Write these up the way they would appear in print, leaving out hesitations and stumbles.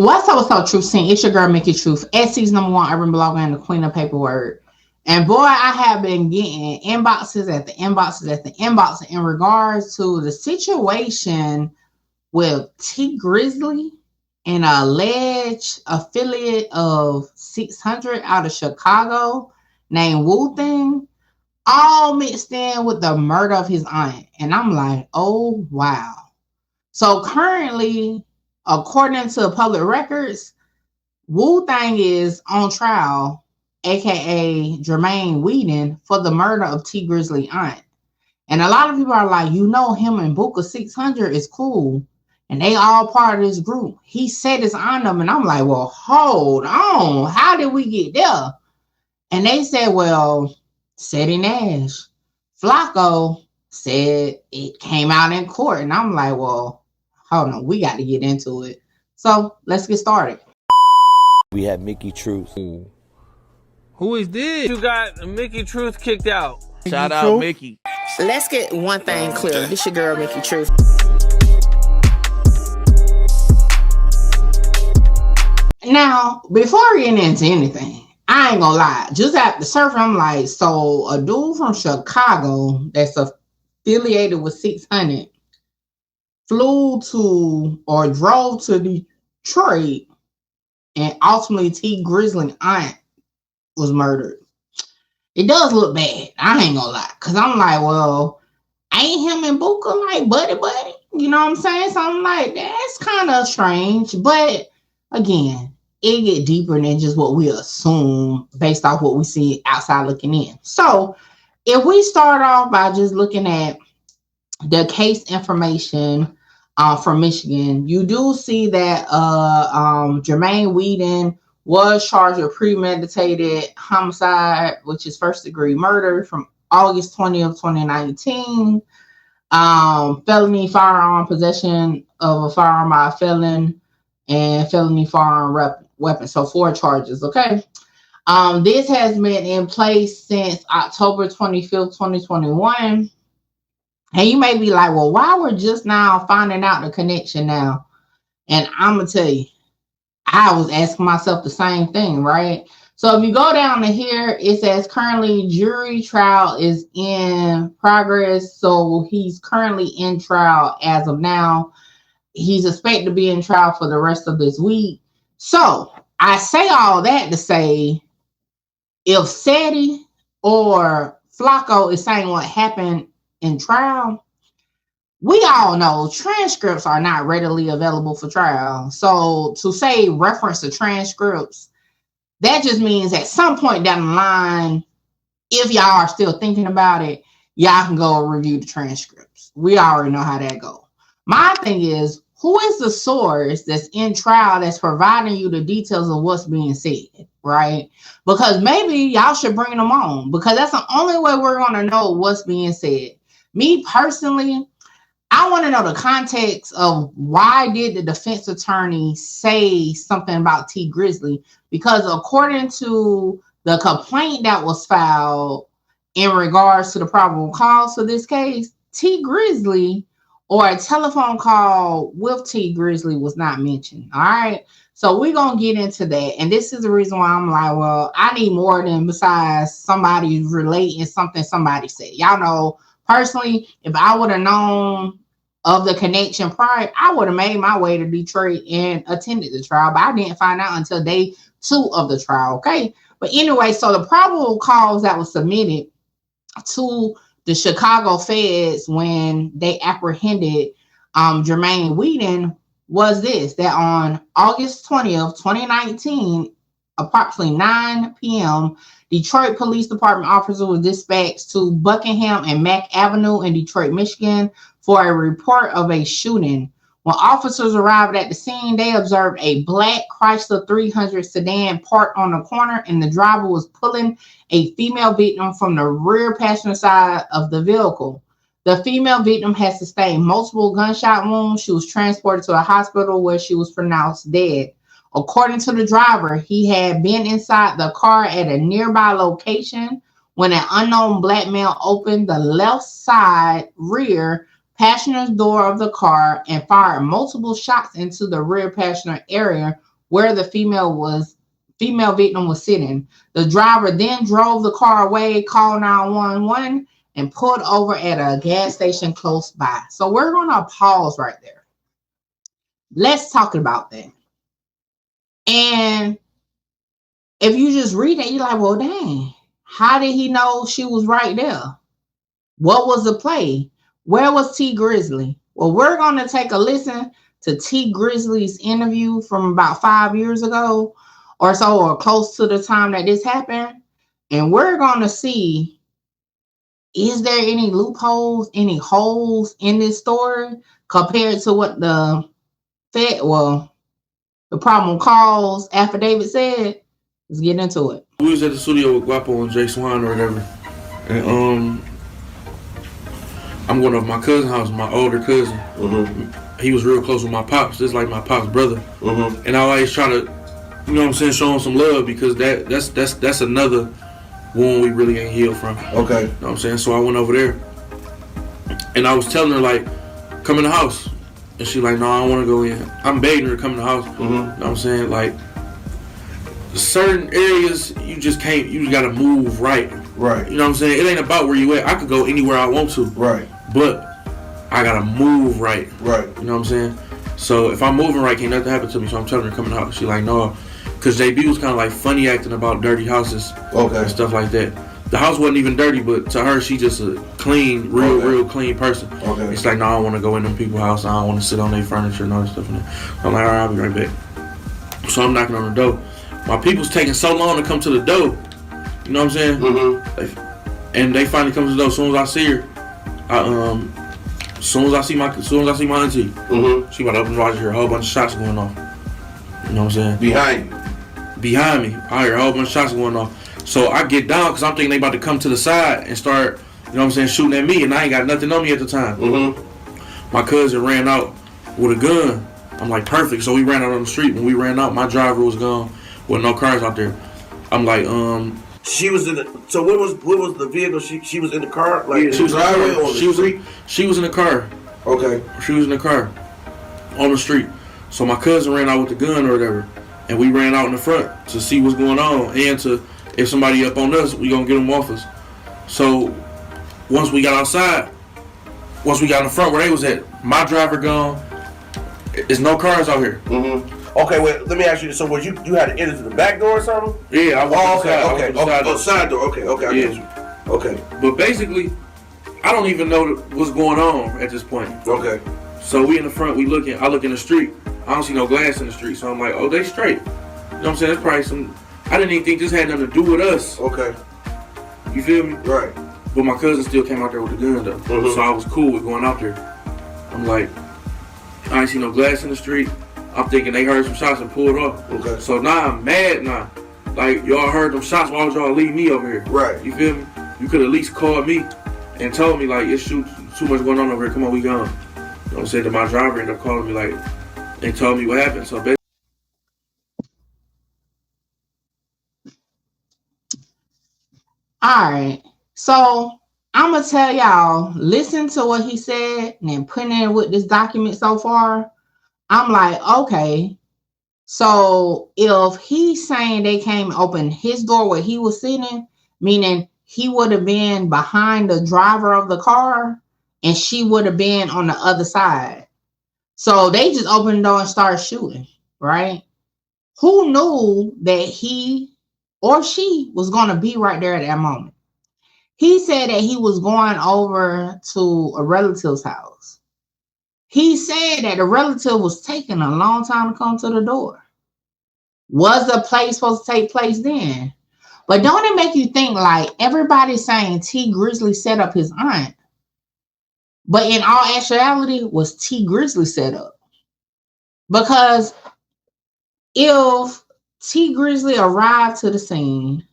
What's up, Truth Scene? It's your girl, Mickey Truth, SC's #1 urban blogger and the queen of paperwork. And boy, I have been getting inboxes after inboxes after inboxes in regards to the situation with Tee Grizzley, an alleged affiliate of 600 out of Chicago named Wu Thing, all mixed in with the murder of his aunt. And I'm like, oh, wow. So currently, according to public records, Wu Thang is on trial, aka Jermaine Whedon, for the murder of Tee Grizzley aunt. And a lot of people are like, him and Booker 600 is cool. And they all part of this group. He said it's on them. And I'm like, well, hold on. How did we get there? And they said, well, Seti Nash. Flacco said it came out in court. And I'm like, well, hold on. We got to get into it. So let's get started. We had Mickey Truth. Who is this? You got Mickey Truth kicked out. Shout out Mickey. Let's get one thing clear. This your girl, Mickey Truth. Now, before getting into anything, I ain't gonna lie. Just after surfing, I'm like, so a dude from Chicago that's affiliated with 600 flew to or drove to Detroit, and ultimately Tee Grizzley aunt was murdered. It does look bad. I ain't gonna lie. Because I'm like, well, ain't him and Booker like buddy? You know what I'm saying? So I'm like, that's kind of strange. But again, it get deeper than just what we assume based off what we see outside looking in. So if we start off by just looking at the case information from Michigan, you do see that Jermaine Whedon was charged with premeditated homicide, which is first-degree murder, from August 20th, 2019. Felony firearm possession of a firearm by a felon, and felony firearm weapon. So 4 charges, okay? This has been in place since October 25th, 2021. And you may be like, well, why we're just now finding out the connection now? And I'm going to tell you, I was asking myself the same thing, right? So if you go down to here, it says currently jury trial is in progress. So he's currently in trial as of now. He's expected to be in trial for the rest of this week. So I say all that to say, if Seti or Flacco is saying what happened in trial, we all know transcripts are not readily available for trial. So to say reference to transcripts, that just means at some point down the line, if y'all are still thinking about it, y'all can go review the transcripts. We already know how that goes. My thing is, who is the source that's in trial that's providing you the details of what's being said, right? Because maybe y'all should bring them on, because that's the only way we're going to know what's being said. Me personally, I want to know the context of why did the defense attorney say something about Tee Grizzley, because according to the complaint that was filed in regards to the probable cause for this case, Tee Grizzley or a telephone call with Tee Grizzley was not mentioned. All right. So we're going to get into that. And this is the reason why I'm like, well, I need more than besides somebody relating something somebody said. Y'all know, personally, if I would have known of the connection prior, I would have made my way to Detroit and attended the trial, but I didn't find out until day 2 of the trial, okay? But anyway, so the probable cause that was submitted to the Chicago feds when they apprehended Jermaine Whedon was this, that on August 20th, 2019, approximately 9 p.m., Detroit Police Department officers were dispatched to Buckingham and Mack Avenue in Detroit, Michigan for a report of a shooting. When officers arrived at the scene, they observed a black Chrysler 300 sedan parked on the corner, and the driver was pulling a female victim from the rear passenger side of the vehicle. The female victim had sustained multiple gunshot wounds. She was transported to a hospital where she was pronounced dead. According to the driver, he had been inside the car at a nearby location when an unknown black male opened the left side rear passenger door of the car and fired multiple shots into the rear passenger area where the female victim was sitting. The driver then drove the car away, called 911, and pulled over at a gas station close by. So we're going to pause right there. Let's talk about that. And if you just read it, you're like, well, dang, how did he know she was right there? What was the play? Where was Tee Grizzley? Well, we're going to take a listen to Tee Grizzley's interview from about 5 years ago or so, or close to the time that this happened. And we're going to see, is there any loopholes, any holes in this story compared to what the probable cause affidavit said? Let's get into it. We was at the studio with Guapo and Jay Swan or whatever. And I'm going to my cousin's house, my older cousin. Mm-hmm. He was real close with my pops, just like my pops' brother. Mm-hmm. And I always try to, you know what I'm saying, show him some love because that's another wound we really ain't healed from. Okay. You know what I'm saying? So I went over there and I was telling her, like, come in the house. And she like, no, I don't want to go in. I'm begging her to come in the house. Mm-hmm. You know what I'm saying? Like, certain areas, you just got to move right. Right. You know what I'm saying? It ain't about where you at. I could go anywhere I want to. Right. But I got to move right. Right. You know what I'm saying? So if I'm moving right, can't nothing happen to me. So I'm telling her to come in the house. She like, no. Because JB was kind of like funny acting about dirty houses. Okay. And stuff like that. The house wasn't even dirty, but to her, she just a clean, real clean person. Okay. It's like, no, I don't want to go in them people's house. I don't want to sit on their furniture and all that stuff. I'm like, all right, I'll be right back. So I'm knocking on the door. My people's taking so long to come to the door. You know what I'm saying? Mm-hmm. And they finally come to the door. As soon as I see her, as soon as I see my auntie, mm-hmm. She about to open the door. I just hear a whole bunch of shots going off. You know what I'm saying? Behind me, I hear a whole bunch of shots going off. So I get down because I'm thinking they about to come to the side and start, you know what I'm saying, shooting at me, and I ain't got nothing on me at the time. Mm-hmm. My cousin ran out with a gun. I'm like, perfect. So we ran out on the street. When we ran out, my driver was gone with no cars out there. I'm like, She was in the. So what was the vehicle? She was in the car, like yeah, she was driving on the street. She was in the car. Okay. She was in the car on the street. So my cousin ran out with the gun or whatever, and we ran out in the front to see what's going on and to, if somebody up on us, we gonna get them off us. So once we got outside, once we got in the front where they was at, my driver gone. There's no cars out here. Mm-hmm. Okay, wait. Let me ask you. So, was you had to enter to the back door or something? Yeah, I was. Okay. Side door. Okay. I get you. Okay. But basically, I don't even know what's going on at this point. Okay. So we in the front. I look in the street. I don't see no glass in the street. So I'm like, oh, they straight. You know what I'm saying? That's probably some. I didn't even think this had nothing to do with us. Okay. You feel me? Right. But my cousin still came out there with the gun though. Mm-hmm. So I was cool with going out there. I'm like, I ain't see no glass in the street. I'm thinking they heard some shots and pulled off. Okay. So now I'm mad now. Like, y'all heard them shots, why would y'all leave me over here? Right. You feel me? You could at least call me and told me, like, it's too much going on over here. Come on, we gone. You know what I'm saying? Then my driver ended up calling me, like, and told me what happened. So basically. All right. So I'm going to tell y'all, listen to what he said and then put in with this document so far. I'm like, okay, so if he's saying they came open his door where he was sitting, meaning he would have been behind the driver of the car and she would have been on the other side. So they just opened the door and started shooting, right? Who knew that he or she was going to be right there at that moment? He said that he was going over to a relative's house. He said that the relative was taking a long time to come to the door. Was the play supposed to take place then? But don't it make you think like everybody's saying Tee Grizzley set up his aunt? But in all actuality, was Tee Grizzley set up? Because if Tee Grizzley arrived to the scene,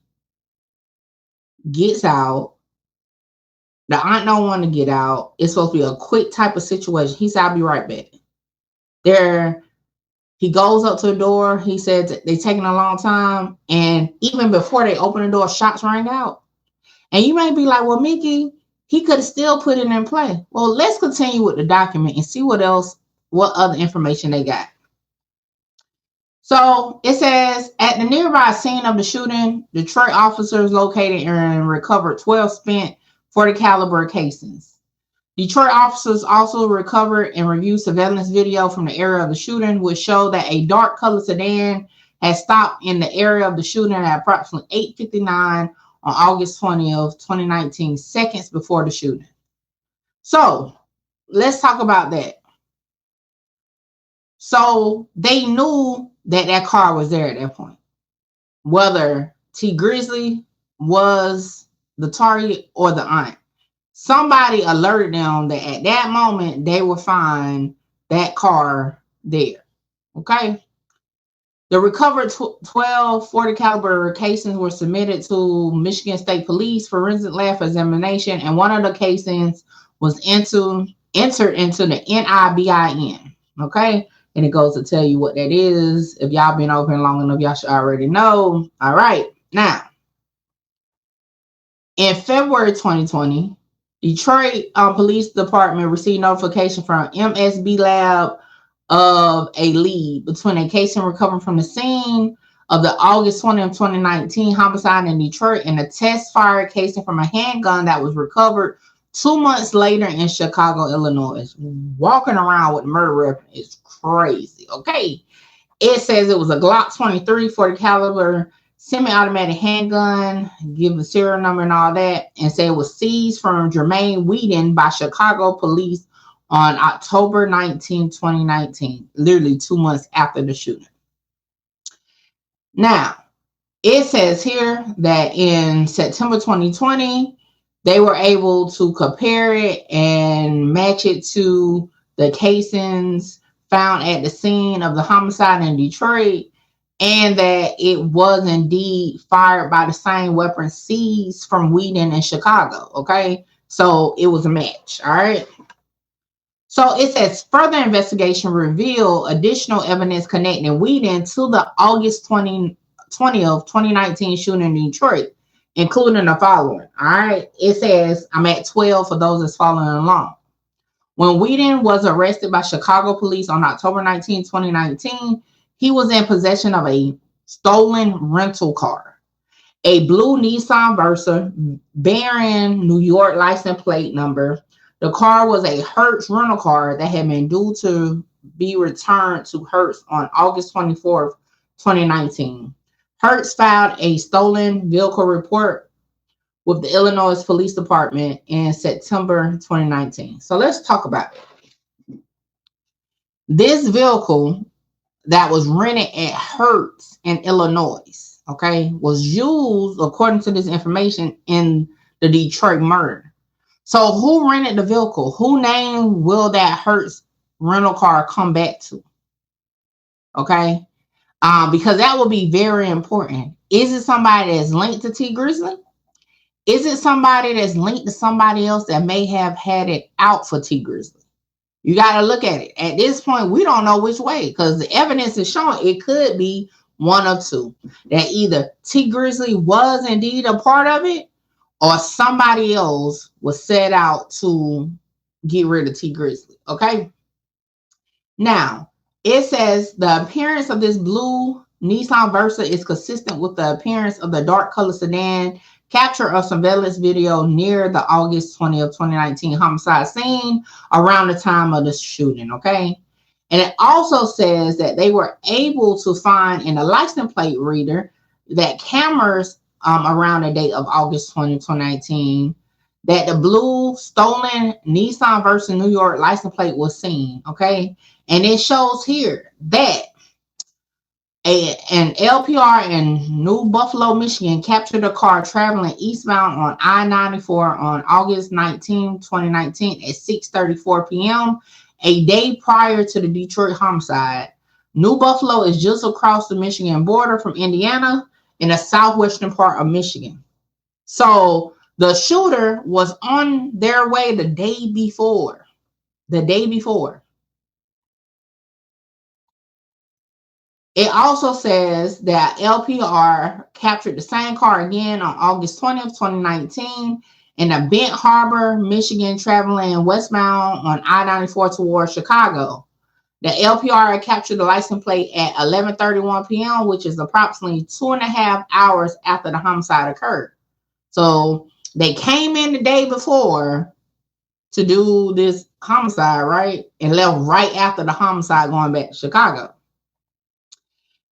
gets out, the aunt don't want to get out. It's supposed to be a quick type of situation. He said, I'll be right back. He goes up to the door. He said they're taking a long time. And even before they open the door, shots rang out. And you might be like, well, Mickey, he could have still put it in play. Well, let's continue with the document and see what other information they got. So it says, at the nearby scene of the shooting, Detroit officers located and recovered 12 spent .40 caliber casings. Detroit officers also recovered and reviewed surveillance video from the area of the shooting, which showed that a dark colored sedan had stopped in the area of the shooting at approximately 8:59 on August 20th, 2019, seconds before the shooting. So let's talk about that. So they knew that that car was there at that point. Whether Tee Grizzley was the target or the aunt. Somebody alerted them that at that moment they would find that car there. Okay. The recovered 12 .40 caliber casings were submitted to Michigan State Police forensic lab examination, and one of the casings was entered into the NIBIN. Okay. And it goes to tell you what that is. If y'all been open long enough, y'all should already know. All right. Now, in February 2020, Detroit Police Department received notification from MSB Lab of a lead between a casing recovered from the scene of the August 20th, 2019 homicide in Detroit and a test fire casing from a handgun that was recovered 2 months later in Chicago, Illinois. Walking around with murder weapon is crazy. Okay. It says it was a Glock 23 .40 caliber semi-automatic handgun, give the serial number and all that, and say it was seized from Jermaine Whedon by Chicago police on October 19, 2019, literally 2 months after the shooting. Now, it says here that in September 2020, they were able to compare it and match it to the casings found at the scene of the homicide in Detroit, and that it was indeed fired by the same weapon seized from Whedon in Chicago. Okay, so it was a match. All right. So it says further investigation revealed additional evidence connecting Whedon to the August 20th, 2019 shooting in Detroit, including the following. All right. It says, I'm at 12 for those that's following along. When Whedon was arrested by Chicago police on October 19, 2019, he was in possession of a stolen rental car, a blue Nissan Versa bearing New York license plate number. The car was a Hertz rental car that had been due to be returned to Hertz on August 24th, 2019. Hertz filed a stolen vehicle report with the Illinois Police Department in September 2019. So let's talk about it. This vehicle that was rented at Hertz in Illinois, okay, was used, according to this information, in the Detroit murder. So who rented the vehicle? Who name will that Hertz rental car come back to? Okay. Because that will be very important. Is it somebody that's linked to Tee Grizzley? Is it somebody that's linked to somebody else that may have had it out for Tee Grizzley? You got to look at it. At this point, we don't know which way, because the evidence is showing it could be one of two. That either Tee Grizzley was indeed a part of it, or somebody else was set out to get rid of Tee Grizzley. Okay. Now, it says the appearance of this blue Nissan Versa is consistent with the appearance of the dark color sedan capture of surveillance video near the August 20th, 2019 homicide scene around the time of the shooting. Okay. And it also says that they were able to find in a license plate reader that cameras around the date of August 20, 2019, that the blue stolen Nissan Versa New York license plate was seen. Okay. And it shows here that an LPR in New Buffalo, Michigan captured a car traveling eastbound on I-94 on August 19, 2019 at 6:34 p.m., a day prior to the Detroit homicide. New Buffalo is just across the Michigan border from Indiana in the southwestern part of Michigan. So the shooter was on their way the day before. It also says that LPR captured the same car again on August 20th, 2019 in a Bent Harbor, Michigan, traveling westbound on I-94 towards Chicago. The LPR captured the license plate at 11:31 p.m., which is approximately 2.5 hours after the homicide occurred. So they came in the day before to do this homicide, right? And left right after the homicide going back to Chicago.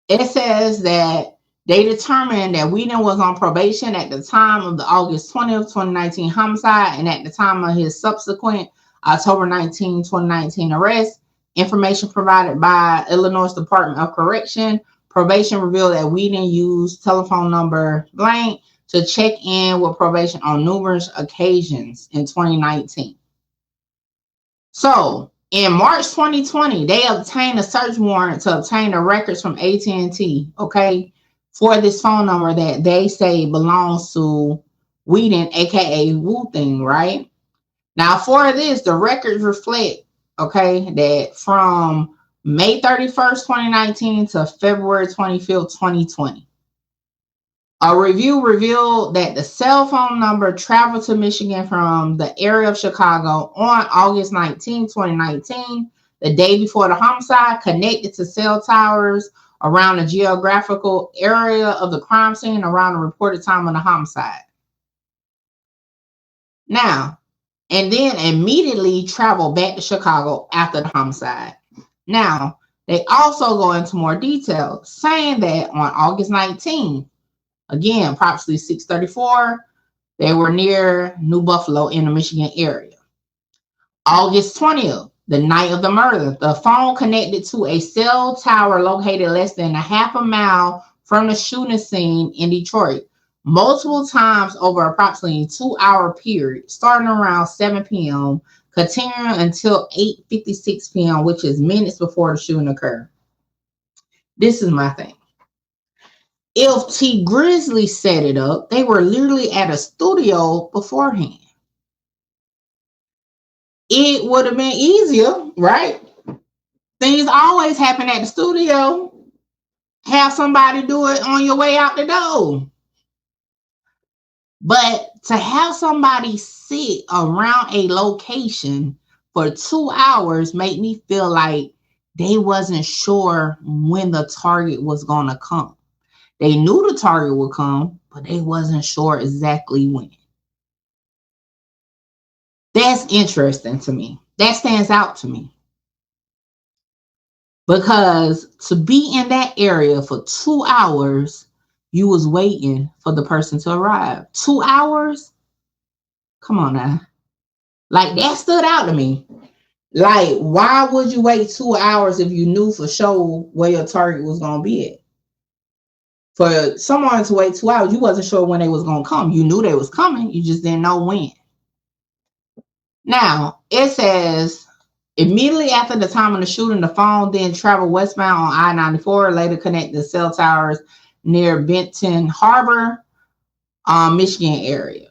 It says that they determined that Whedon was on probation at the time of the August 20th, 2019 homicide and at the time of his subsequent October 19, 2019 arrest. Information provided by Illinois Department of Correction. Probation revealed that Whedon used telephone number blank to check in with probation on numerous occasions in 2019. So, in March 2020, they obtained a search warrant to obtain the records from AT&T, okay, for this phone number that they say belongs to Whedon, aka Wu Thing, right? Now, for this, the records reflect, okay, that from May 31st, 2019 to February 25th, 2020. A review revealed that the cell phone number traveled to Michigan from the area of Chicago on August 19, 2019, the day before the homicide, connected to cell towers around the geographical area of the crime scene around the reported time of the homicide. Now, and then immediately traveled back to Chicago after the homicide. Now, they also go into more detail, saying that on August 19, again, approximately 6:34, they were near New Buffalo in the Michigan area. August 20th, the night of the murder, the phone connected to a cell tower located less than a half a mile from the shooting scene in Detroit, multiple times over approximately a 2-hour period, starting around 7 p.m., continuing until 8:56 p.m., which is minutes before the shooting occurred. This is my thing. If Tee Grizzley set it up, they were literally at a studio beforehand. It would have been easier, right? Things always happen at the studio. Have somebody do it on your way out the door. But to have somebody sit around a location for 2 hours made me feel like they wasn't sure when the target was going to come. They knew the target would come, but they wasn't sure exactly when. That's interesting to me. That stands out to me. Because to be in that area for 2 hours, you was waiting for the person to arrive. 2 hours? Come on now. Like, that stood out to me. Like, why would you wait 2 hours if you knew for sure where your target was going to be at? For someone to wait 2 hours, you wasn't sure when they was going to come. You knew they was coming. You just didn't know when. Now, it says, immediately after the time of the shooting, the phone then traveled westbound on I-94, later connected to cell towers near Benton Harbor, Michigan area.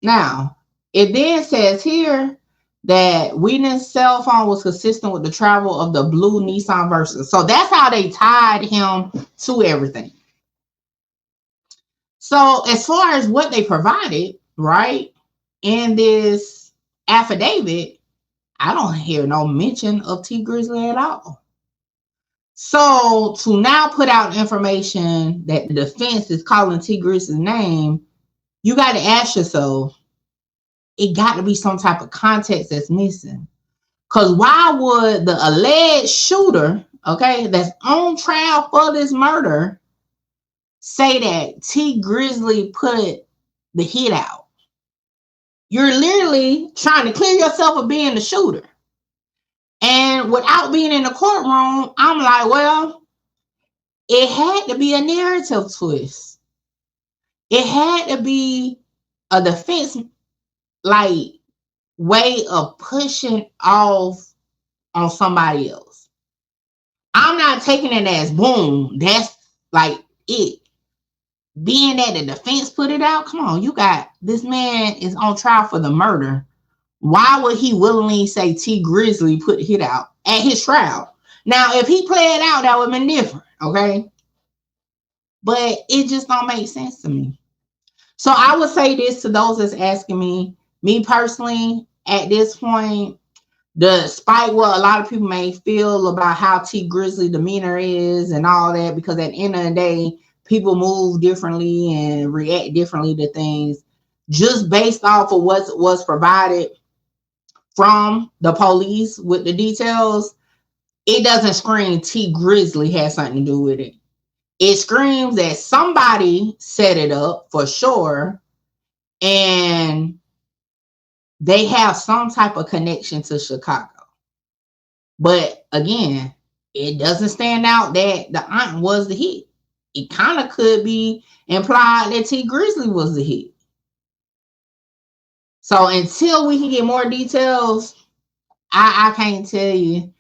Now, it then says here that Whedon's cell phone was consistent with the travel of the blue Nissan Versa. So that's how they tied him to everything. So as far as what they provided, right, in this affidavit, I don't hear no mention of Tee Grizzley at all. So to now put out information that the defense is calling Tee Grizzley's name, you got to ask yourself, it got to be some type of context that's missing. Because why would the alleged shooter, okay, that's on trial for this murder, say that Tee Grizzley put the hit out? You're literally trying to clear yourself of being the shooter. And without being in the courtroom, I'm like, well, it had to be a narrative twist. It had to be a defense, like, way of pushing off on somebody else. I'm not taking it as boom. That's like it. Being that the defense put it out, come on, you got this man is on trial for the murder. Why would he willingly say Tee Grizzley put hit out at his trial? Now, if he played out, that would have been different, okay? But it just don't make sense to me. So I would say this to those that's asking me personally, at this point, despite what a lot of people may feel about how Tee Grizzley demeanor is and all that, because at the end of the day, people move differently and react differently to things. Just based off of what was provided from the police with the details, it doesn't scream Tee Grizzley has something to do with it. It screams that somebody set it up for sure, and they have some type of connection to Chicago. But again, it doesn't stand out that the aunt was the hit. It kind of could be implied that Tee Grizzley was the hit. So until we can get more details, I can't tell you.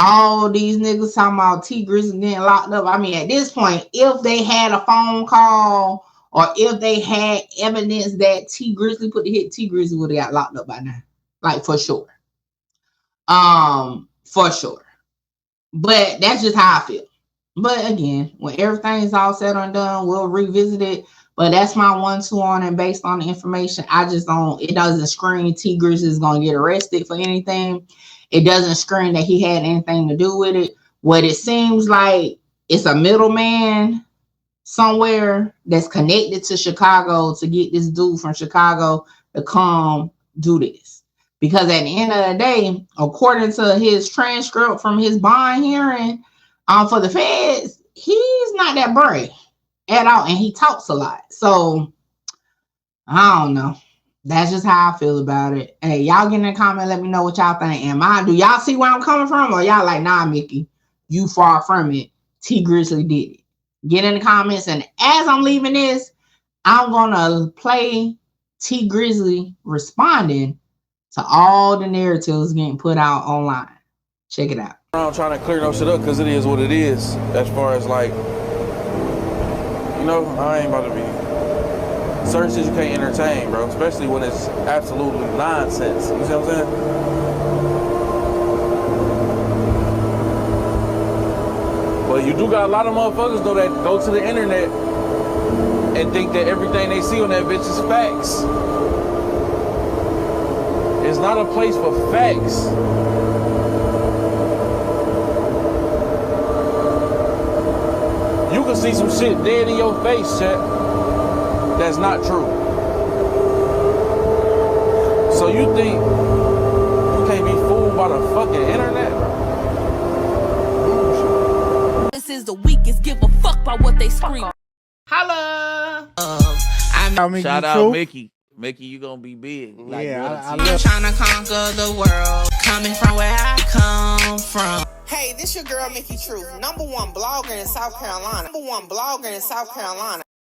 All these niggas talking about Tee Grizzley getting locked up. I mean, at this point, if they had a phone call or if they had evidence that Tee Grizzley put the hit, Tee Grizzley would have got locked up by now. Like, for sure. For sure. But that's just how I feel. But again, when everything's all said and done, we'll revisit it. But that's my 1-2 on it based on the information. It doesn't scream Tee Grizzley is going to get arrested for anything. It doesn't scream that he had anything to do with it. What it seems like, it's a middleman somewhere that's connected to Chicago to get this dude from Chicago to come do this. Because at the end of the day, according to his transcript from his bond hearing for the feds, he's not that brave at all. And he talks a lot. So, I don't know. That's just how I feel about it. Hey, y'all get in the comment, let me know what y'all think. Do y'all see where I'm coming from? Or y'all like, nah, Mickey, you far from it. Tee Grizzley did it. Get in the comments. And as I'm leaving this, I'm going to play Tee Grizzley responding to all the narratives getting put out online. Check it out. I'm trying to clear no shit up because it is what it is. As far as like, you know, I ain't about to be. Certain shit you can't entertain, bro. Especially when it's absolutely nonsense. You see what I'm saying? But you do got a lot of motherfuckers though that go to the internet and think that everything they see on that bitch is facts. It's not a place for facts. You can see some shit dead in your face, chat. That's not true. So you think you can't be fooled by the fucking internet, bro? This is the weakest. Give a fuck by what they scream. Holla! Shout out Mickey. Mickey, you gonna be big. Like, I'm trying to conquer the world, coming from where I come from. Hey, this your girl Mickey Truth, #1 blogger in South Carolina.